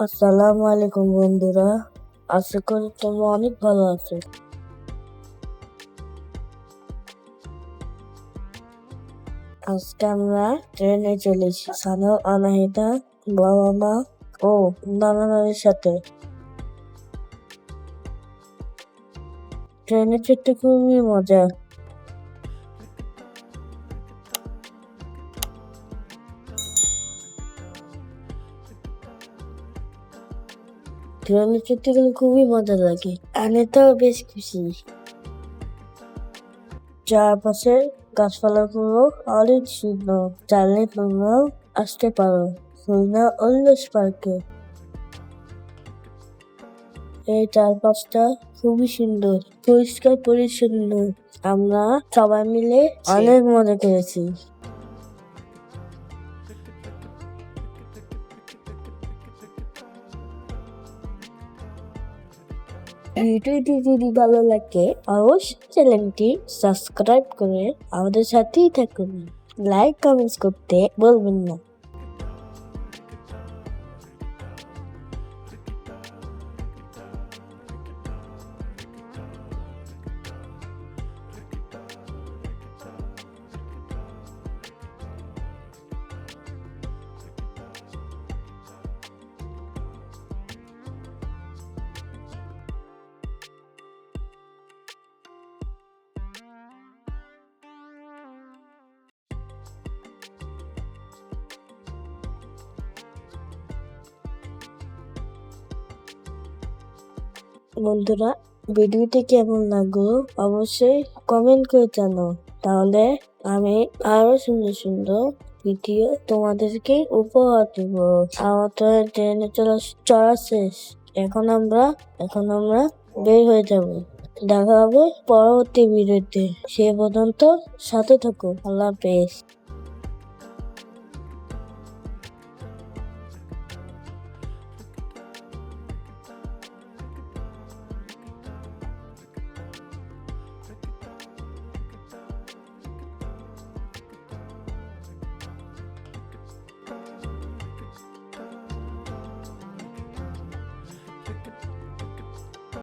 আসসালামু আলাইকুম বন্ধুরা, আশা করি তোমরা অনেক ভালো আছো। আজকে আমরা ট্রেনে চলেছি সানা, অনাহিতা, বাবা মা ও নানা নানির সাথে। ট্রেনে চড়তে খুবই মজা। ট্রেনে চড়তে গেলে খুবই মজা লাগে। অনিতাও বেশ খুশি। চারপাশে গাছপালাগুলো অনেক সুন্দর। চাইলে তোমরাও আসতে পারো খুলনা উল্লাস পার্কে। এই চারপাশটা খুবই সুন্দর, পরিষ্কার পরিচ্ছন্ন। আমরা সবাই মিলে অনেক মজা করেছি। ভিডিওটি যদি ভালো লাগে অবশ্যই চ্যানেলটি সাবস্ক্রাইব করে আমাদের সাথেই থাকুন। লাইক কমেন্টস করতে বলবেন না। বন্ধুরা, ভিডিওটি কেমন লাগলো অবশ্যই কমেন্ট করে জানাও। তাহলে আমি আরো সুন্দর সুন্দর ভিডিও তোমাদেরকে উপহার দিব। আমার তো ট্রেনে চড়া শেষ। এখন আমরা বের হয়ে যাব। দেখা হবে পরবর্তী ভিডিওতে। সে পর্যন্ত সাথে থাকো। আল্লাহ হাফেজ।